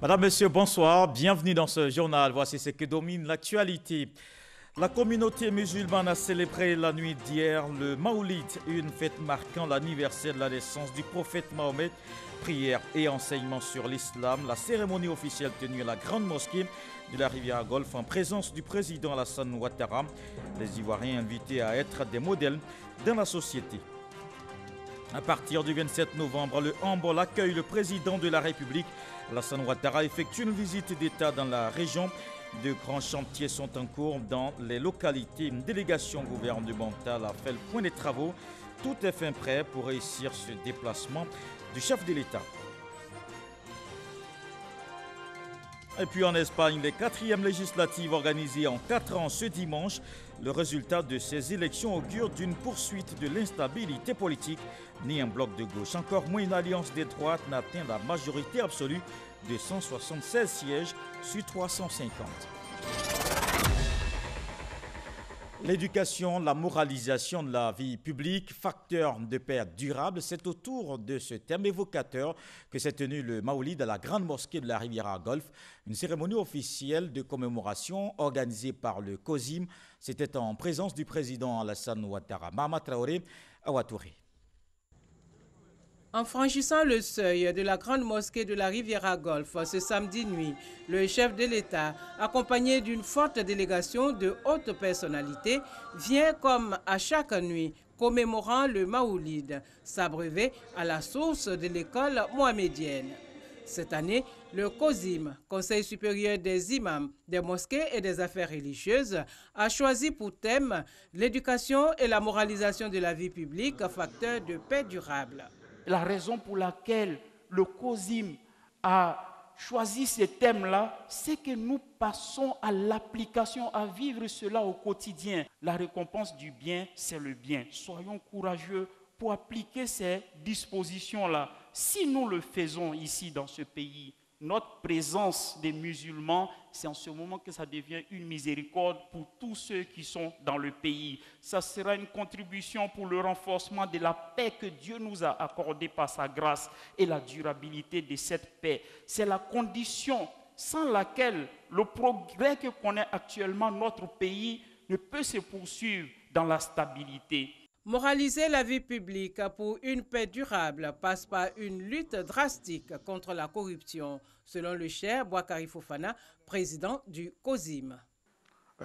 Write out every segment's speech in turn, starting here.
Madame, Monsieur, bonsoir. Bienvenue dans ce journal. Voici ce que domine l'actualité. La communauté musulmane a célébré la nuit d'hier le Maoulid, une fête marquant l'anniversaire de la naissance du prophète Mahomet. Prières et enseignements sur l'islam. La cérémonie officielle tenue à la grande mosquée de la rivière Golfe en présence du président Alassane Ouattara. Les Ivoiriens invités à être des modèles dans la société. À partir du 27 novembre, le Hambol accueille le président de la République. Alassane Ouattara effectue une visite d'État dans la région. De grands chantiers sont en cours dans les localités. Une délégation gouvernementale a fait le point des travaux. Tout est fin prêt pour réussir ce déplacement du chef de l'État. Et puis en Espagne, les 4e législatives organisées en 4 ans ce dimanche. Le résultat de ces élections augure d'une poursuite de l'instabilité politique. Ni un bloc de gauche, encore moins une alliance des droites n'atteint la majorité absolue de 176 sièges sur 350. L'éducation, la moralisation de la vie publique, facteur de paix durable, c'est autour de ce thème évocateur que s'est tenu le Maoulid à la grande mosquée de la rivière Golfe, une cérémonie officielle de commémoration organisée par le COSIM. C'était en présence du président Alassane Ouattara. Mahama Traoré à Ouattouré. En franchissant le seuil de la grande mosquée de la Riviera Golfe ce samedi nuit, le chef de l'État, accompagné d'une forte délégation de hautes personnalités, vient comme à chaque nuit commémorant le Maoulid, s'abreuver à la source de l'école mohamédienne. Cette année, le COSIM, Conseil supérieur des imams, des mosquées et des affaires religieuses, a choisi pour thème l'éducation et la moralisation de la vie publique, facteur de paix durable. La raison pour laquelle le COSIM a choisi ce thème-là, c'est que nous passons à l'application, à vivre cela au quotidien. La récompense du bien, c'est le bien. Soyons courageux pour appliquer ces dispositions-là. Si nous le faisons ici dans ce pays, notre présence des musulmans, c'est en ce moment que ça devient une miséricorde pour tous ceux qui sont dans le pays. Ça sera une contribution pour le renforcement de la paix que Dieu nous a accordée par sa grâce et la durabilité de cette paix. C'est la condition sans laquelle le progrès que connaît actuellement notre pays ne peut se poursuivre dans la stabilité. Moraliser la vie publique pour une paix durable passe par une lutte drastique contre la corruption, selon le cher Boakari Fofana, président du COSIM.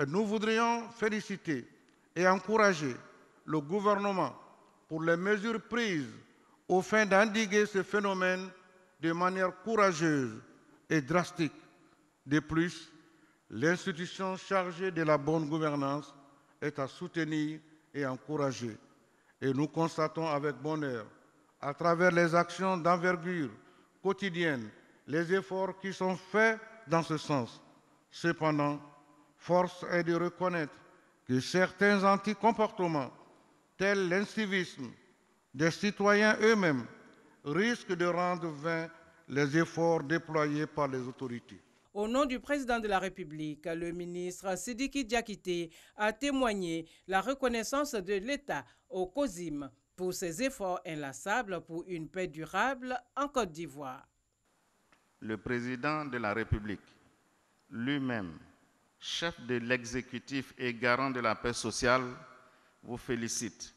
Nous voudrions féliciter et encourager le gouvernement pour les mesures prises au fin d'endiguer ce phénomène de manière courageuse et drastique. De plus, l'institution chargée de la bonne gouvernance est à soutenir et encourager. Et nous constatons avec bonheur, à travers les actions d'envergure quotidiennes, les efforts qui sont faits dans ce sens. Cependant, force est de reconnaître que certains anti-comportements, tels l'incivisme des citoyens eux-mêmes, risquent de rendre vains les efforts déployés par les autorités. Au nom du président de la République, le ministre Sidiki Diakité a témoigné la reconnaissance de l'État au COSIM pour ses efforts inlassables pour une paix durable en Côte d'Ivoire. Le président de la République, lui-même, chef de l'exécutif et garant de la paix sociale, vous félicite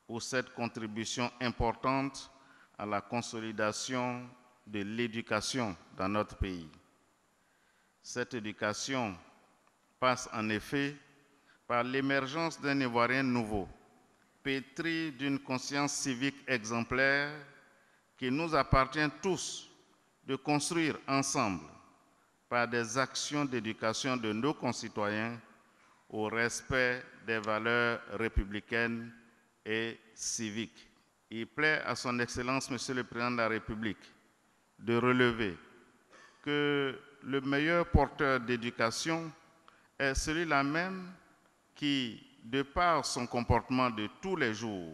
pour cette contribution importante à la consolidation de l'éducation dans notre pays. Cette éducation passe en effet par l'émergence d'un Ivoirien nouveau, pétri d'une conscience civique exemplaire qu'il nous appartient tous de construire ensemble par des actions d'éducation de nos concitoyens au respect des valeurs républicaines et civiques. Il plaît à son Excellence, Monsieur le Président de la République, de relever que le meilleur porteur d'éducation est celui-là même qui, de par son comportement de tous les jours,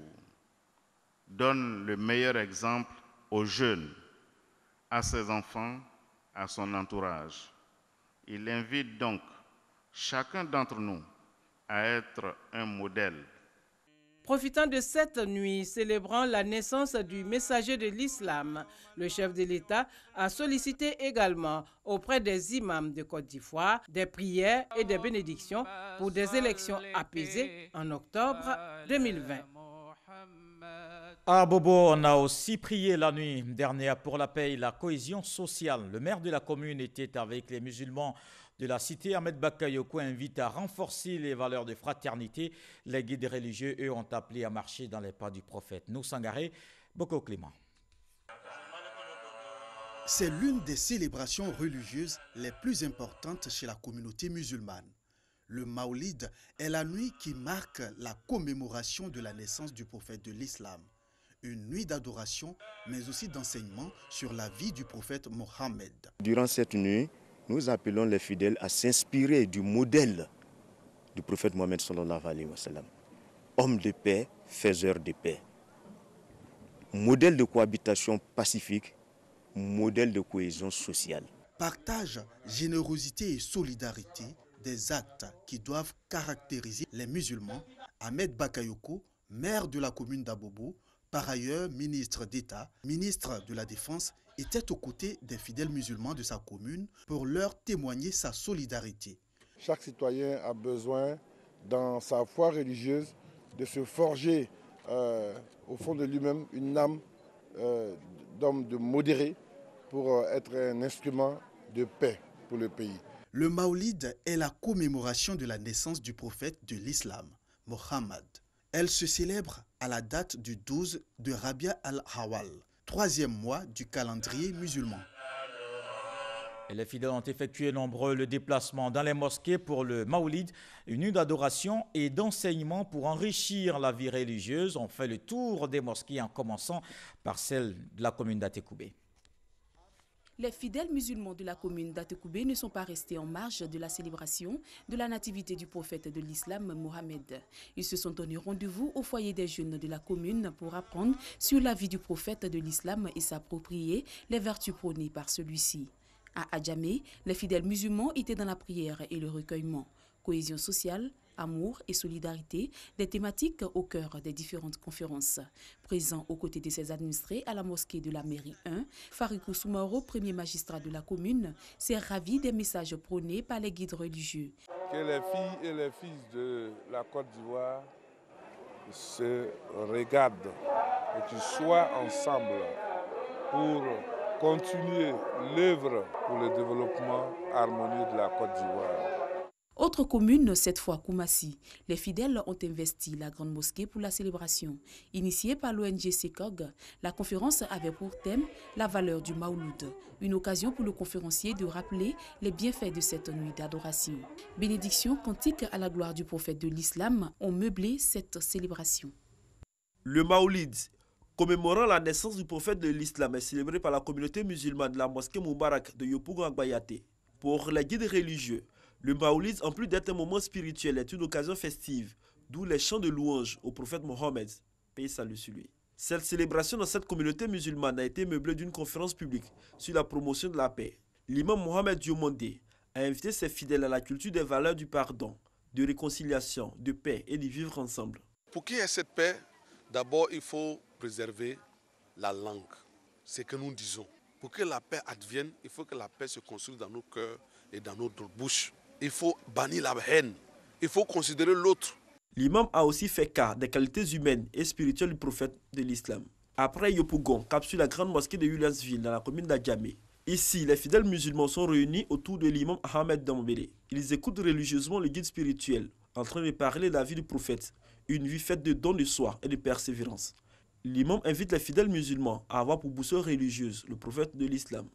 donne le meilleur exemple aux jeunes, à ses enfants, à son entourage. Il invite donc chacun d'entre nous à être un modèle. Profitant de cette nuit célébrant la naissance du messager de l'islam, le chef de l'État a sollicité également auprès des imams de Côte d'Ivoire des prières et des bénédictions pour des élections apaisées en octobre 2020. À Bobo, on a aussi prié la nuit dernière pour la paix et la cohésion sociale. Le maire de la commune était avec les musulmans de la cité. Ahmed Bakayoko invite à renforcer les valeurs de fraternité. Les guides religieux, eux, ont appelé à marcher dans les pas du prophète. Nous, Sangaré, Boko Clément. C'est l'une des célébrations religieuses les plus importantes chez la communauté musulmane. Le Maoulid est la nuit qui marque la commémoration de la naissance du prophète de l'islam. Une nuit d'adoration, mais aussi d'enseignement sur la vie du prophète Mohammed. Durant cette nuit, nous appelons les fidèles à s'inspirer du modèle du prophète Mohammed sallallahu alayhi wa sallam. Homme de paix, faiseur de paix. Modèle de cohabitation pacifique, modèle de cohésion sociale. Partage, générosité et solidarité, des actes qui doivent caractériser les musulmans. Ahmed Bakayoko, maire de la commune d'Abobo, par ailleurs ministre d'État, ministre de la Défense, était aux côtés des fidèles musulmans de sa commune pour leur témoigner sa solidarité. Chaque citoyen a besoin, dans sa foi religieuse, de se forger au fond de lui-même une âme d'homme de modéré pour être un instrument de paix pour le pays. Le Maoulid est la commémoration de la naissance du prophète de l'islam, Mohammed. Elle se célèbre à la date du 12 de Rabia al-Hawal, 3e mois du calendrier musulman. Et les fidèles ont effectué nombreux le déplacement dans les mosquées pour le Maoulid, une nuit d'adoration et d'enseignement pour enrichir la vie religieuse. On fait le tour des mosquées en commençant par celle de la commune d'Atekoubé. Les fidèles musulmans de la commune d'Atekoubé ne sont pas restés en marge de la célébration de la nativité du prophète de l'islam, Mohammed. Ils se sont donné rendez-vous au foyer des jeunes de la commune pour apprendre sur la vie du prophète de l'islam et s'approprier les vertus prônées par celui-ci. À Adjamé, les fidèles musulmans étaient dans la prière et le recueillement. Cohésion sociale, amour et solidarité, des thématiques au cœur des différentes conférences. Présent aux côtés de ses administrés à la mosquée de la mairie 1, Farikou Soumaoro, premier magistrat de la commune, s'est ravi des messages prônés par les guides religieux. Que les filles et les fils de la Côte d'Ivoire se regardent et qu'ils soient ensemble pour continuer l'œuvre pour le développement harmonieux de la Côte d'Ivoire. Autre commune, cette fois Koumassi. Les fidèles ont investi la grande mosquée pour la célébration. Initiée par l'ONG SECOG, la conférence avait pour thème la valeur du Maouloud, une occasion pour le conférencier de rappeler les bienfaits de cette nuit d'adoration. Bénédiction, cantique à la gloire du prophète de l'islam ont meublé cette célébration. Le Maoulid, commémorant la naissance du prophète de l'islam, est célébré par la communauté musulmane de la mosquée Moubarak de Yopougon-Agbayate. Pour les guides religieux, le Maoulid, en plus d'être un moment spirituel, est une occasion festive, d'où les chants de louange au prophète Mohammed, paix et salut sur lui. Cette célébration dans cette communauté musulmane a été meublée d'une conférence publique sur la promotion de la paix. L'imam Mohamed Diomandé a invité ses fidèles à la culture des valeurs du pardon, de réconciliation, de paix et de vivre ensemble. Pour qu'il y ait cette paix, d'abord il faut préserver la langue, ce que nous disons. Pour que la paix advienne, il faut que la paix se construise dans nos cœurs et dans notre bouche. Il faut bannir la haine. Il faut considérer l'autre. L'imam a aussi fait cas des qualités humaines et spirituelles du prophète de l'islam. Après Yopougon, capture la grande mosquée de Williamsville dans la commune d'Adjamé. Ici, les fidèles musulmans sont réunis autour de l'imam Ahmed Dambélé. Ils écoutent religieusement le guide spirituel, en train de parler de la vie du prophète, une vie faite de dons de soi et de persévérance. L'imam invite les fidèles musulmans à avoir pour boussole religieuse le prophète de l'islam.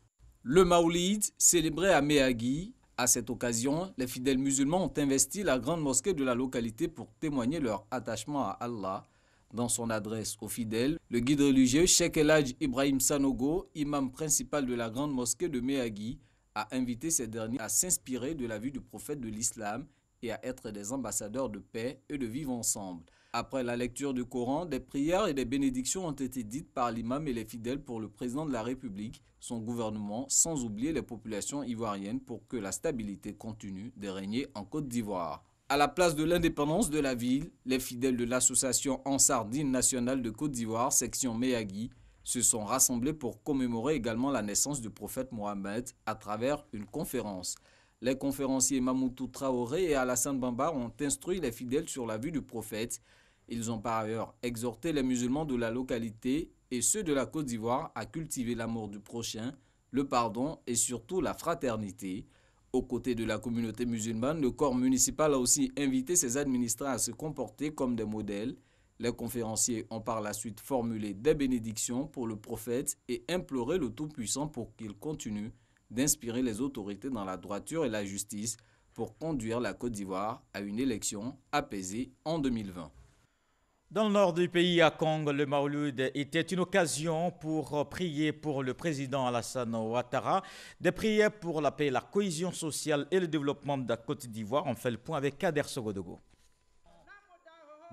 Le Maoulid, célébré à Méhagui. À cette occasion, les fidèles musulmans ont investi la grande mosquée de la localité pour témoigner leur attachement à Allah. Dans son adresse aux fidèles, le guide religieux Cheikh El Hadj Ibrahim Sanogo, imam principal de la grande mosquée de Méhagui, a invité ces derniers à s'inspirer de la vie du prophète de l'islam et à être des ambassadeurs de paix et de vivre ensemble. Après la lecture du Coran, des prières et des bénédictions ont été dites par l'imam et les fidèles pour le président de la République, son gouvernement, sans oublier les populations ivoiriennes pour que la stabilité continue de régner en Côte d'Ivoire. À la place de l'indépendance de la ville, les fidèles de l'association Ansardine nationale de Côte d'Ivoire, section Méagui, se sont rassemblés pour commémorer également la naissance du prophète Mohammed à travers une conférence. Les conférenciers Mamoutou Traoré et Alassane Bamba ont instruit les fidèles sur la vie du prophète. Ils ont par ailleurs exhorté les musulmans de la localité et ceux de la Côte d'Ivoire à cultiver l'amour du prochain, le pardon et surtout la fraternité. Aux côtés de la communauté musulmane, le corps municipal a aussi invité ses administrés à se comporter comme des modèles. Les conférenciers ont par la suite formulé des bénédictions pour le prophète et imploré le Tout-Puissant pour qu'il continue d'inspirer les autorités dans la droiture et la justice pour conduire la Côte d'Ivoire à une élection apaisée en 2020. Dans le nord du pays, à Kong, le Maouloud était une occasion pour prier pour le président Alassane Ouattara. Des prières pour la paix, la cohésion sociale et le développement de la Côte d'Ivoire. On fait le point avec Kader Sogodogo.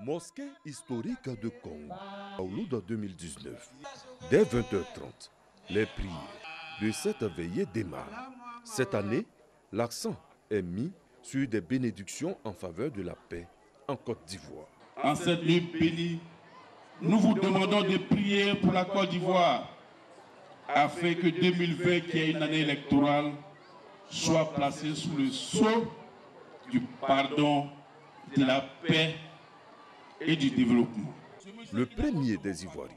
Mosquée historique de Kong, Maouloud 2019. Dès 20h30, les prières de cette veillée démarrent. Cette année, l'accent est mis sur des bénédictions en faveur de la paix en Côte d'Ivoire. En cette nuit bénie, nous vous demandons de prier pour la Côte d'Ivoire afin que 2020, qui est une année électorale, soit placée sous le sceau du pardon, de la paix et du développement. Le premier des Ivoiriens,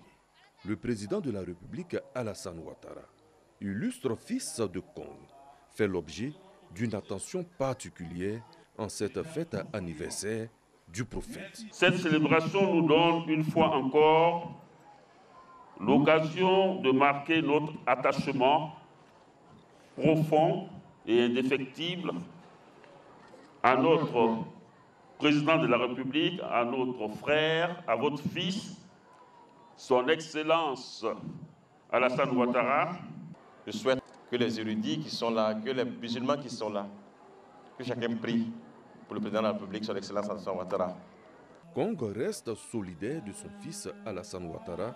le président de la République Alassane Ouattara, illustre fils de Kong, fait l'objet d'une attention particulière en cette fête anniversaire du prophète. Cette célébration nous donne une fois encore l'occasion de marquer notre attachement profond et indéfectible à notre président de la République, à notre frère, à votre fils, son Excellence Alassane Ouattara. Je souhaite que les érudits qui sont là, que les musulmans qui sont là, que chacun prie pour le président de la République, son Excellence Alassane Ouattara. Kong reste solidaire de son fils Alassane Ouattara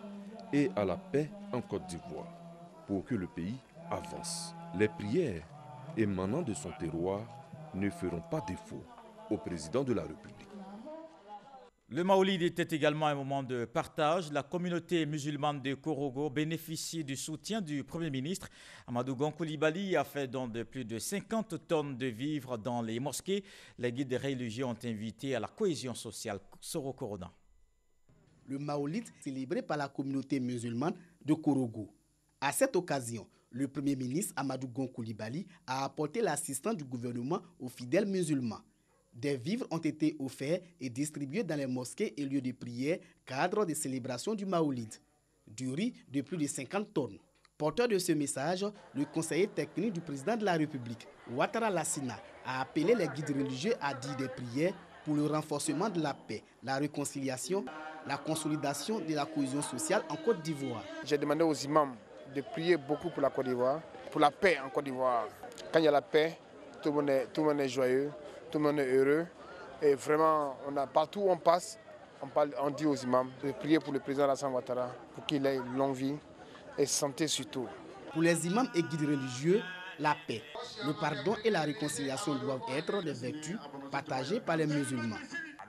et à la paix en Côte d'Ivoire pour que le pays avance. Les prières émanant de son terroir ne feront pas défaut au président de la République. Le Maoulid était également un moment de partage. La communauté musulmane de Korogo bénéficie du soutien du Premier ministre. Amadou Gon Coulibaly a fait don de plus de 50 tonnes de vivres dans les mosquées. Les guides religieux ont invité à la cohésion sociale. Soro Corona. Le Maoulid célébré par la communauté musulmane de Korogo. À cette occasion, le Premier ministre Amadou Gon Coulibaly a apporté l'assistance du gouvernement aux fidèles musulmans. Des vivres ont été offerts et distribués dans les mosquées et lieux de prière, cadre des célébrations du Maoulid. Du riz de plus de 50 tonnes. Porteur de ce message, le conseiller technique du président de la République, Ouattara Lassina, a appelé les guides religieux à dire des prières pour le renforcement de la paix, la réconciliation, la consolidation de la cohésion sociale en Côte d'Ivoire. J'ai demandé aux imams de prier beaucoup pour la Côte d'Ivoire, pour la paix en Côte d'Ivoire. Quand il y a la paix, tout le monde est joyeux. Tout le monde est heureux et vraiment, partout où on passe, on dit aux imams de prier pour le président Alassane Ouattara pour qu'il ait une longue vie et santé surtout. Pour les imams et guides religieux, la paix, le pardon et la réconciliation doivent être des vertus partagées par les musulmans.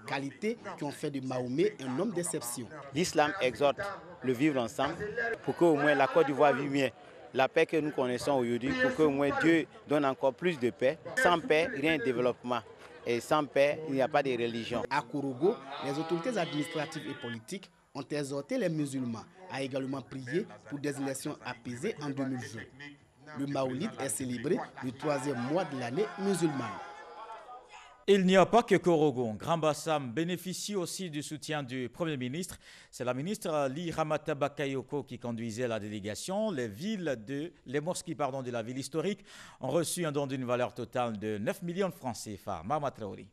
Qualités qui ont fait de Mahomet un homme d'exception. L'islam exhorte le vivre ensemble pour qu'au moins la Côte d'Ivoire vive mieux. La paix que nous connaissons aujourd'hui, pour qu'au moins Dieu donne encore plus de paix. Sans paix, rien de développement. Et sans paix, il n'y a pas de religion. À Korogo, les autorités administratives et politiques ont exhorté les musulmans à également prier pour des élections apaisées en 2020. Le Maoulid est célébré le 3e mois de l'année musulmane. Il n'y a pas que Korogo. Grand Bassam bénéficie aussi du soutien du Premier ministre. C'est la ministre Li Ramata Bakayoko qui conduisait la délégation. Les mosquées de la ville historique ont reçu un don d'une valeur totale de 9 millions de francs CFA. Mama Traoré.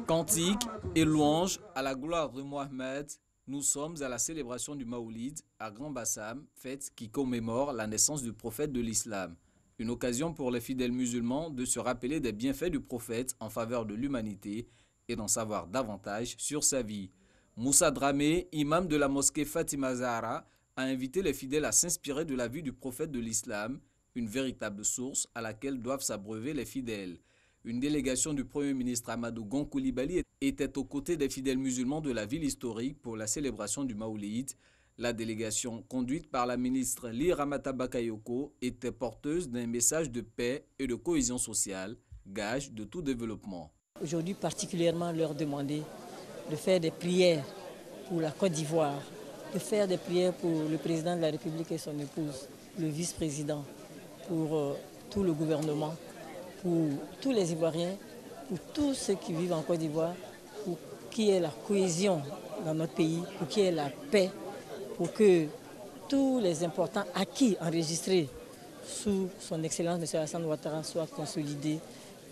Cantique et louange à la gloire de Mohamed. Nous sommes à la célébration du Maoulid à Grand Bassam, fête qui commémore la naissance du prophète de l'islam. Une occasion pour les fidèles musulmans de se rappeler des bienfaits du prophète en faveur de l'humanité et d'en savoir davantage sur sa vie. Moussa Dramé, imam de la mosquée Fatima Zahra, a invité les fidèles à s'inspirer de la vie du prophète de l'islam, une véritable source à laquelle doivent s'abreuver les fidèles. Une délégation du Premier ministre Amadou Gon Coulibaly était aux côtés des fidèles musulmans de la ville historique pour la célébration du Maoulid. La délégation, conduite par la ministre Ly Ramata Bakayoko, était porteuse d'un message de paix et de cohésion sociale, gage de tout développement. Aujourd'hui, particulièrement, leur demander de faire des prières pour la Côte d'Ivoire, de faire des prières pour le président de la République et son épouse, le vice-président, pour tout le gouvernement, pour tous les Ivoiriens, pour tous ceux qui vivent en Côte d'Ivoire, pour qu'il y ait la cohésion dans notre pays, pour qu'il y ait la paix, pour que tous les importants acquis enregistrés sous son Excellence M. Alassane Ouattara soient consolidés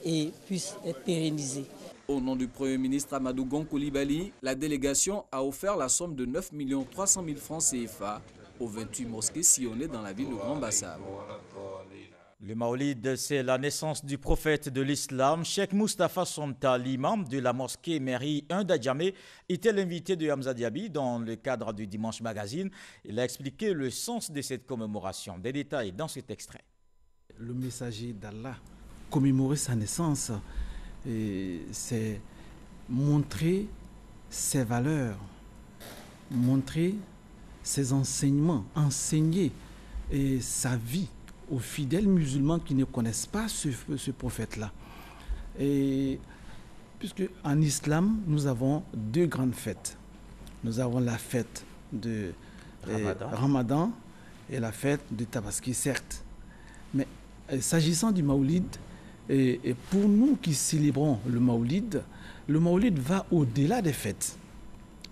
et puissent être pérennisés. Au nom du Premier ministre Amadou Gon Coulibaly, la délégation a offert la somme de 9 300 000 francs CFA aux 28 mosquées sillonnées dans la ville de Grand Bassam. Le Maoulid, c'est la naissance du prophète de l'islam. Cheikh Moustapha Sonta, l'imam de la mosquée Mairie 1 d'Adjamé, était l'invité de Hamza Diaby dans le cadre du Dimanche Magazine. Il a expliqué le sens de cette commémoration. Des détails dans cet extrait. Le messager d'Allah, commémorer sa naissance, c'est montrer ses valeurs, montrer ses enseignements, enseigner sa vie aux fidèles musulmans qui ne connaissent pas ce prophète-là. Et puisque en islam, nous avons deux grandes fêtes. Nous avons la fête de Ramadan et la fête de Tabaski, certes. Mais s'agissant du Maoulid, et pour nous qui célébrons le Maoulid va au-delà des fêtes.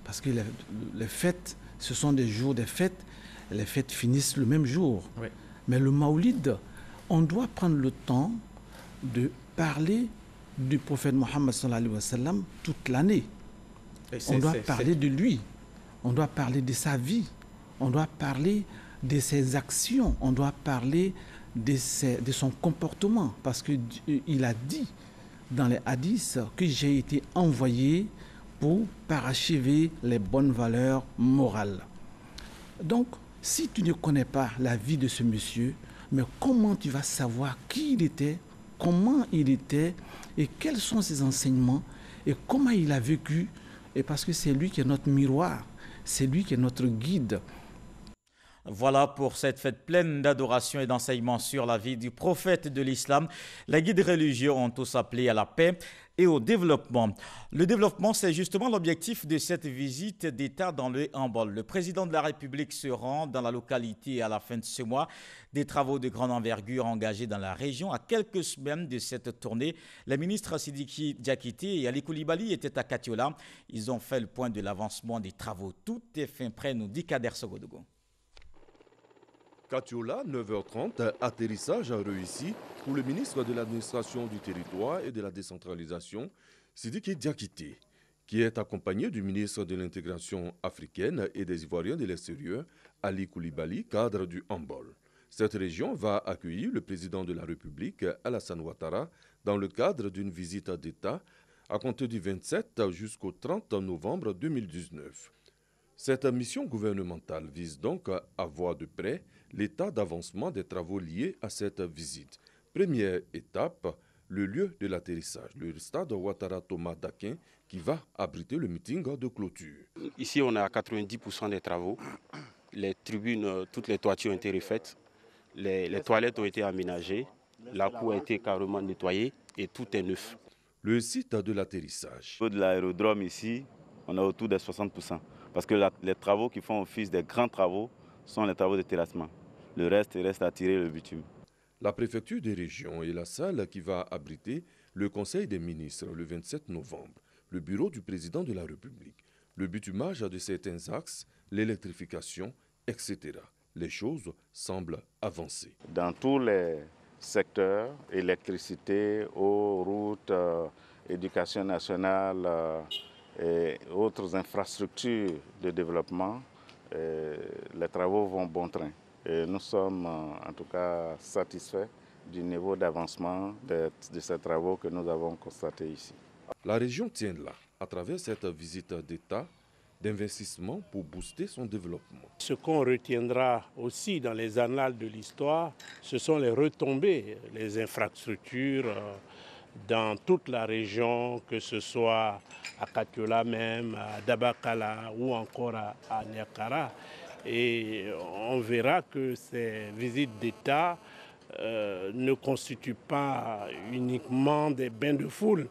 Parce que les fêtes, ce sont des jours des fêtes, les fêtes finissent le même jour. Oui. Mais le Maoulid, on doit prendre le temps de parler du prophète Mohammed sallallahu alayhi wa sallam toute l'année. On doit parler de lui, on doit parler de sa vie, on doit parler de ses actions, on doit parler de son comportement. Parce qu'il a dit dans les hadiths que j'ai été envoyé pour parachever les bonnes valeurs morales. Donc, si tu ne connais pas la vie de ce monsieur, mais comment tu vas savoir qui il était, comment il était et quels sont ses enseignements et comment il a vécu? Et parce que c'est lui qui est notre miroir, c'est lui qui est notre guide. Voilà pour cette fête pleine d'adoration et d'enseignements sur la vie du prophète de l'islam. Les guides religieux ont tous appelé à la paix et au développement. Le développement, c'est justement l'objectif de cette visite d'État dans le Hambol. Le président de la République se rend dans la localité à la fin de ce mois. Des travaux de grande envergure engagés dans la région. À quelques semaines de cette tournée, les ministres Sidiki Diakité et Ali Coulibaly étaient à Katiola. Ils ont fait le point de l'avancement des travaux. Tout est fin prêt, nous dit Kader Sogodogo. Katiola, 9h30, atterrissage réussi pour le ministre de l'administration du territoire et de la décentralisation, Sidiki Diakité, qui est accompagné du ministre de l'intégration africaine et des Ivoiriens de l'extérieur, Ali Coulibaly, cadre du Hambol. Cette région va accueillir le président de la République, Alassane Ouattara, dans le cadre d'une visite d'État à compter du 27 jusqu'au 30 novembre 2019. Cette mission gouvernementale vise donc à voir de près l'état d'avancement des travaux liés à cette visite. Première étape, le lieu de l'atterrissage, le stade Ouattara Thomas Dakin, qui va abriter le meeting de clôture. Ici, on est à 90% des travaux. Les tribunes, toutes les toitures ont été refaites. Les toilettes ont été aménagées. La cour a été carrément nettoyée et tout est neuf. Le site de l'atterrissage. Au niveau de l'aérodrome ici, on a autour de 60%. Parce que les travaux qui font office des grands travaux sont les travaux de terrassement. Le reste à tirer le bitume. La préfecture des régions est la salle qui va abriter le Conseil des ministres le 27 novembre, le bureau du président de la République, le bitumage de certains axes, l'électrification, etc. Les choses semblent avancer. Dans tous les secteurs, électricité, eau, route, éducation nationale et autres infrastructures de développement, les travaux vont bon train. Et nous sommes en tout cas satisfaits du niveau d'avancement de ces travaux que nous avons constatés ici. La région tient là, à travers cette visite d'État, d'investissement pour booster son développement. Ce qu'on retiendra aussi dans les annales de l'histoire, ce sont les retombées, les infrastructures dans toute la région, que ce soit à Katiola même, à Dabakala ou encore à Niakara. Et on verra que ces visites d'État ne constituent pas uniquement des bains de foule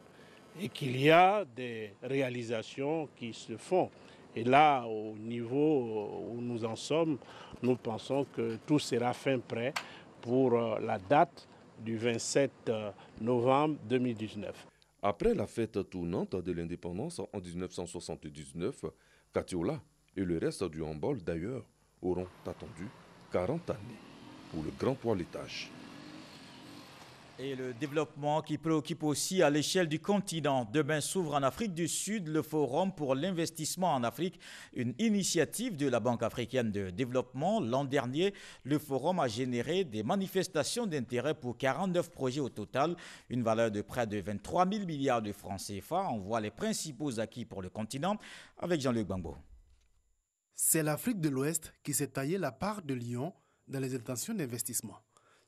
et qu'il y a des réalisations qui se font. Et là, au niveau où nous en sommes, nous pensons que tout sera fin prêt pour la date du 27 novembre 2019. Après la fête tournante de l'indépendance en 1979, Katiola et le reste du handball d'ailleurs auront attendu 40 années pour le grand toilettage. Et le développement qui préoccupe aussi à l'échelle du continent. Demain s'ouvre en Afrique du Sud le Forum pour l'investissement en Afrique, une initiative de la Banque africaine de développement. L'an dernier, le Forum a généré des manifestations d'intérêt pour 49 projets au total, une valeur de près de 23 000 milliards de francs CFA. On voit les principaux acquis pour le continent avec Jean-Luc Bangbo. C'est l'Afrique de l'Ouest qui s'est taillé la part de Lyon dans les intentions d'investissement.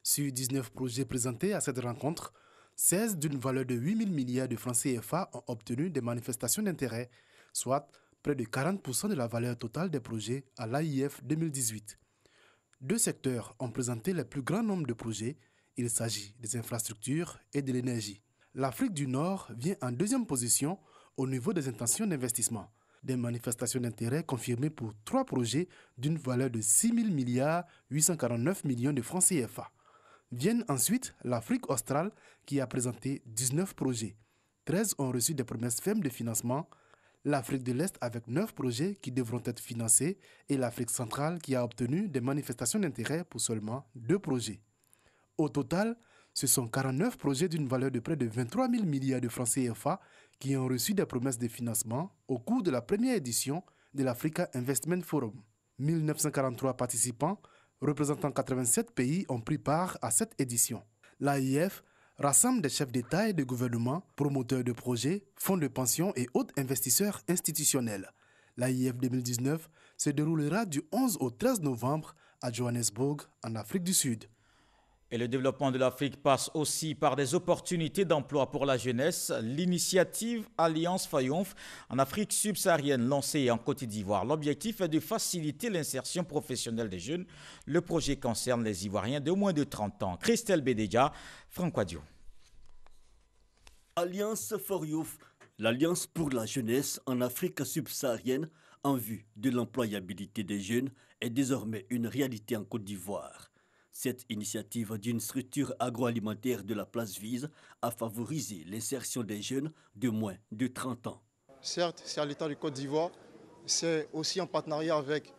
Sur 19 projets présentés à cette rencontre, 16 d'une valeur de 8 000 milliards de francs CFA ont obtenu des manifestations d'intérêt, soit près de 40% de la valeur totale des projets à l'AIF 2018. Deux secteurs ont présenté le plus grand nombre de projets. Il s'agit des infrastructures et de l'énergie. L'Afrique du Nord vient en deuxième position au niveau des intentions d'investissement. Des manifestations d'intérêt confirmées pour 3 projets d'une valeur de 6 000 milliards 849 millions de francs CFA. Viennent ensuite l'Afrique australe qui a présenté 19 projets. 13 ont reçu des promesses fermes de financement. L'Afrique de l'Est avec 9 projets qui devront être financés et l'Afrique centrale qui a obtenu des manifestations d'intérêt pour seulement 2 projets. Au total, ce sont 49 projets d'une valeur de près de 23 000 milliards de francs CFA qui ont reçu des promesses de financement au cours de la première édition de l'Africa Investment Forum. 1943 participants représentant 87 pays ont pris part à cette édition. L'AIF rassemble des chefs d'État et de gouvernement, promoteurs de projets, fonds de pension et autres investisseurs institutionnels. L'AIF 2019 se déroulera du 11 au 13 novembre à Johannesburg, en Afrique du Sud. Et le développement de l'Afrique passe aussi par des opportunités d'emploi pour la jeunesse. L'initiative Alliance Fayonf en Afrique subsaharienne lancée en Côte d'Ivoire. L'objectif est de faciliter l'insertion professionnelle des jeunes. Le projet concerne les Ivoiriens de moins de 30 ans. Christelle Bédéja, Franck Wadio. Alliance Fayonf, l'Alliance pour la jeunesse en Afrique subsaharienne en vue de l'employabilité des jeunes est désormais une réalité en Côte d'Ivoire. Cette initiative d'une structure agroalimentaire de la place vise à favoriser l'insertion des jeunes de moins de 30 ans. Certes, c'est à l'État de Côte d'Ivoire, c'est aussi en partenariat avec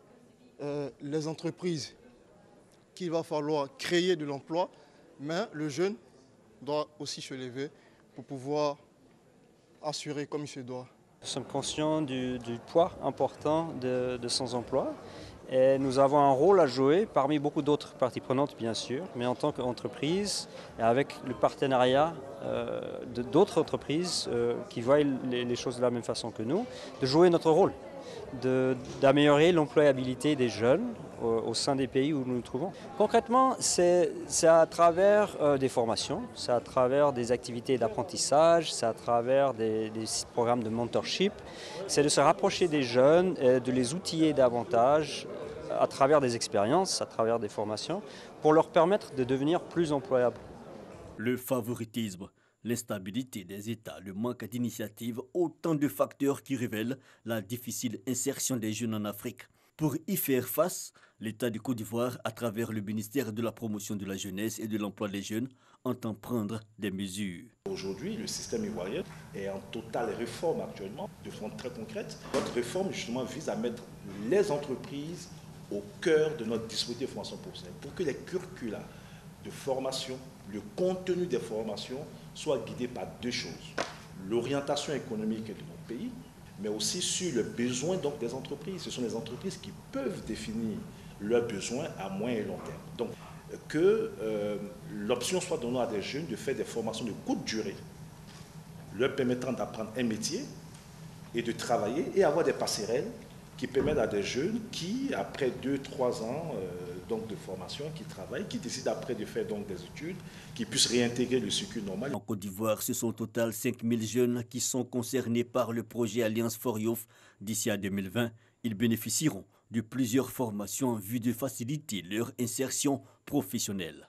les entreprises qu'il va falloir créer de l'emploi, mais le jeune doit aussi se lever pour pouvoir assurer comme il se doit. Nous sommes conscients du poids important de sans-emploi. Et nous avons un rôle à jouer parmi beaucoup d'autres parties prenantes, bien sûr, mais en tant qu'entreprise, et avec le partenariat d'autres entreprises qui voient les choses de la même façon que nous, de jouer notre rôle, d'améliorer l'employabilité des jeunes au sein des pays où nous nous trouvons. Concrètement, c'est à travers des formations, c'est à travers des activités d'apprentissage, c'est à travers des programmes de mentorship, c'est de se rapprocher des jeunes, de les outiller davantage à travers des expériences, à travers des formations, pour leur permettre de devenir plus employables. Le favoritisme, l'instabilité des États, le manque d'initiative, autant de facteurs qui révèlent la difficile insertion des jeunes en Afrique. Pour y faire face, l'État du Côte d'Ivoire, à travers le ministère de la Promotion de la Jeunesse et de l'Emploi des Jeunes, entend prendre des mesures. Aujourd'hui, le système ivoirien est en totale réforme actuellement, de façon très concrète. Notre réforme, justement, vise à mettre les entreprises au cœur de notre dispositif de formation professionnelle pour que les curricula de formation, le contenu des formations soient guidés par 2 choses. L'orientation économique de notre pays, mais aussi sur le besoin donc, des entreprises. Ce sont les entreprises qui peuvent définir leurs besoins à moyen et long terme. Donc, que l'option soit donnée à des jeunes de faire des formations de courte durée, leur permettant d'apprendre un métier et de travailler et avoir des passerelles qui permettent à des jeunes qui, après 2-3 ans donc de formation, qui travaillent, qui décident après de faire donc des études, qui puissent réintégrer le circuit normal. En Côte d'Ivoire, ce sont au total 5000 jeunes qui sont concernés par le projet Alliance for Youth. D'ici à 2020, ils bénéficieront de plusieurs formations en vue de faciliter leur insertion professionnelle.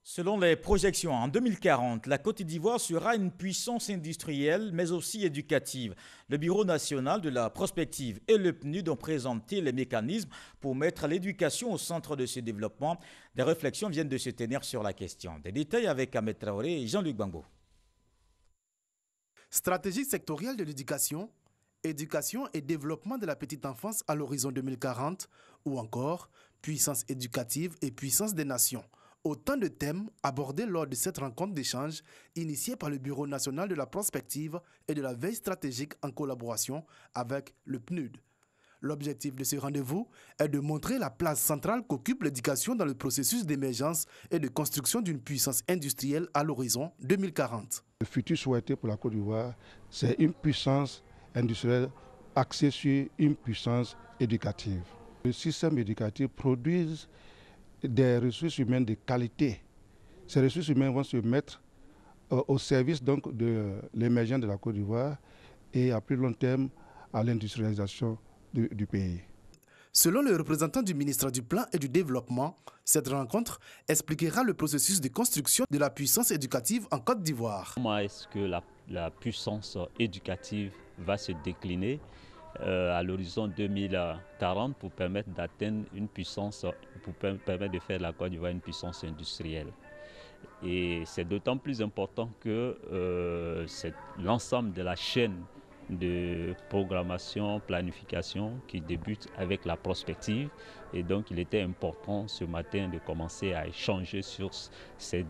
Selon les projections, en 2040, la Côte d'Ivoire sera une puissance industrielle, mais aussi éducative. Le Bureau national de la prospective et le PNUD ont présenté les mécanismes pour mettre l'éducation au centre de ce développement. Des réflexions viennent de se tenir sur la question. Des détails avec Ahmed Traoré et Jean-Luc Bangbo. Stratégie sectorielle de l'éducation, éducation et développement de la petite enfance à l'horizon 2040, ou encore puissance éducative et puissance des nations. Autant de thèmes abordés lors de cette rencontre d'échange initiée par le Bureau national de la prospective et de la veille stratégique en collaboration avec le PNUD. L'objectif de ce rendez-vous est de montrer la place centrale qu'occupe l'éducation dans le processus d'émergence et de construction d'une puissance industrielle à l'horizon 2040. Le futur souhaité pour la Côte d'Ivoire, c'est une puissance industrielle axée sur une puissance éducative. Le système éducatif produit des ressources humaines de qualité. Ces ressources humaines vont se mettre au service donc de l'émergence de la Côte d'Ivoire et à plus long terme à l'industrialisation du pays. Selon le représentant du ministère du Plan et du Développement, cette rencontre expliquera le processus de construction de la puissance éducative en Côte d'Ivoire. Comment est-ce que la puissance éducative va se décliner à l'horizon 2040 pour permettre d'atteindre une puissance, pour permettre de faire de la Côte d'Ivoire une puissance industrielle. Et c'est d'autant plus important que c'est l'ensemble de la chaîne de programmation, planification qui débute avec la prospective. Et donc il était important ce matin de commencer à échanger sur ces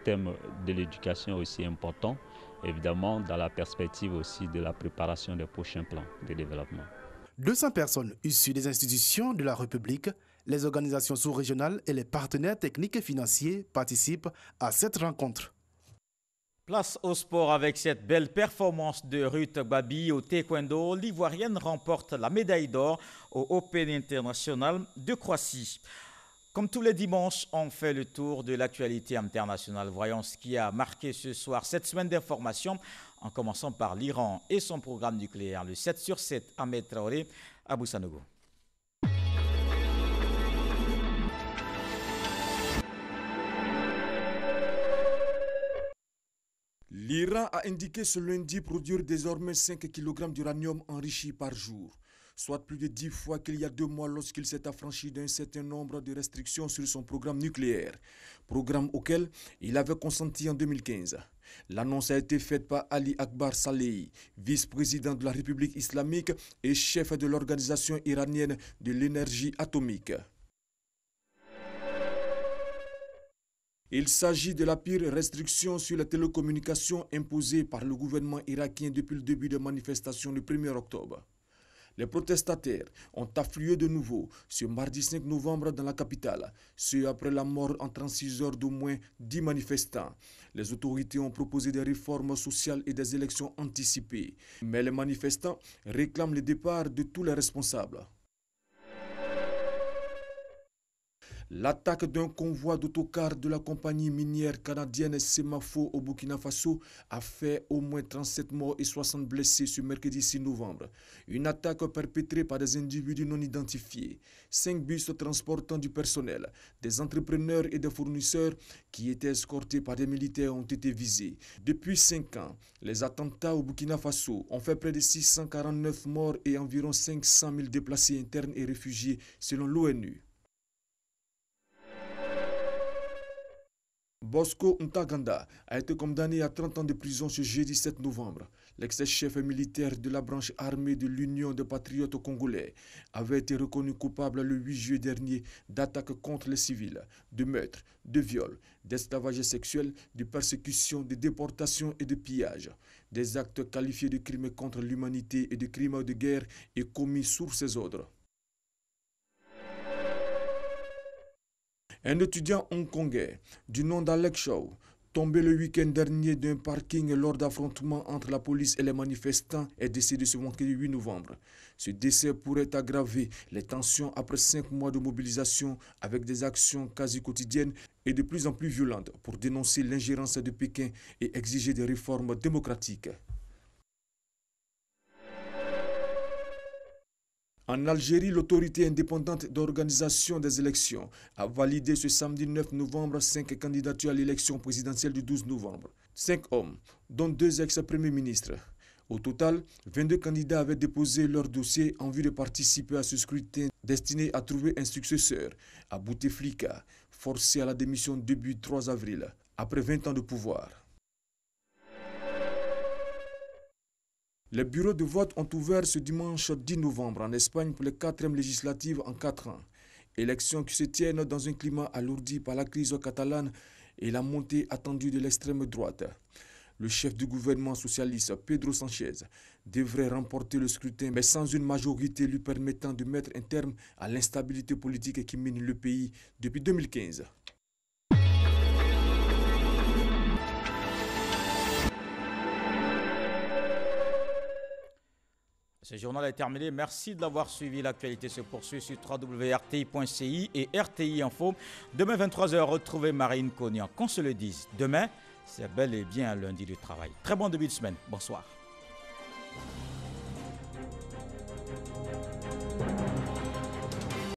thèmes de l'éducation aussi importants, évidemment dans la perspective aussi de la préparation des prochains plans de développement. 200 personnes issues des institutions de la République, les organisations sous-régionales et les partenaires techniques et financiers participent à cette rencontre. Place au sport avec cette belle performance de Ruth Babi au taekwondo. L'Ivoirienne remporte la médaille d'or au Open International de Croatie. Comme tous les dimanches, on fait le tour de l'actualité internationale. Voyons ce qui a marqué ce soir cette semaine d'information, en commençant par l'Iran et son programme nucléaire. Le 7/7, Ahmed Traoré, Abou Sanogo. L'Iran a indiqué ce lundi produire désormais 5 kg d'uranium enrichi par jour, soit plus de 10 fois qu'il y a 2 mois lorsqu'il s'est affranchi d'un certain nombre de restrictions sur son programme nucléaire, programme auquel il avait consenti en 2015. L'annonce a été faite par Ali Akbar Salehi, vice-président de la République islamique et chef de l'Organisation iranienne de l'énergie atomique. Il s'agit de la pire restriction sur les télécommunications imposée par le gouvernement irakien depuis le début des manifestations le 1er octobre. Les protestataires ont afflué de nouveau ce mardi 5 novembre dans la capitale, ce après la mort en 36 heures d'au moins 10 manifestants. Les autorités ont proposé des réformes sociales et des élections anticipées, mais les manifestants réclament le départ de tous les responsables. L'attaque d'un convoi d'autocars de la compagnie minière canadienne Semafo au Burkina Faso a fait au moins 37 morts et 60 blessés ce mercredi 6 novembre. Une attaque perpétrée par des individus non identifiés. 5 bus transportant du personnel, des entrepreneurs et des fournisseurs qui étaient escortés par des militaires ont été visés. Depuis 5 ans, les attentats au Burkina Faso ont fait près de 649 morts et environ 500 000 déplacés internes et réfugiés selon l'ONU. Bosco Ntaganda a été condamné à 30 ans de prison ce jeudi 7 novembre. L'ex-chef militaire de la branche armée de l'Union des patriotes congolais avait été reconnu coupable le 8 juillet dernier d'attaques contre les civils, de meurtres, de viols, d'esclavage sexuel, de persécution, de déportation et de pillage. Des actes qualifiés de crimes contre l'humanité et de crimes de guerre et commis sous ses ordres. Un étudiant hongkongais du nom d'Alex Shaw, Tombé le week-end dernier d'un parking lors d'affrontements entre la police et les manifestants, est décédé ce vendredi 8 novembre. Ce décès pourrait aggraver les tensions après 5 mois de mobilisation avec des actions quasi quotidiennes et de plus en plus violentes pour dénoncer l'ingérence de Pékin et exiger des réformes démocratiques. En Algérie, l'autorité indépendante d'organisation des élections a validé ce samedi 9 novembre 5 candidatures à l'élection présidentielle du 12 novembre. 5 hommes, dont 2 ex-premiers ministres. Au total, 22 candidats avaient déposé leur dossier en vue de participer à ce scrutin destiné à trouver un successeur à Bouteflika, forcé à la démission début 3 avril, après 20 ans de pouvoir. Les bureaux de vote ont ouvert ce dimanche 10 novembre en Espagne pour les 4e législatives en 4 ans. Élections qui se tiennent dans un climat alourdi par la crise catalane et la montée attendue de l'extrême droite. Le chef du gouvernement socialiste, Pedro Sánchez, devrait remporter le scrutin, mais sans une majorité lui permettant de mettre un terme à l'instabilité politique qui mine le pays depuis 2015. Ce journal est terminé. Merci de l'avoir suivi. L'actualité se poursuit sur www.rti.ci et RTI Info. Demain, 23h, retrouvez Marine Cognan. Qu'on se le dise, demain, c'est bel et bien un lundi de travail. Très bon début de semaine. Bonsoir.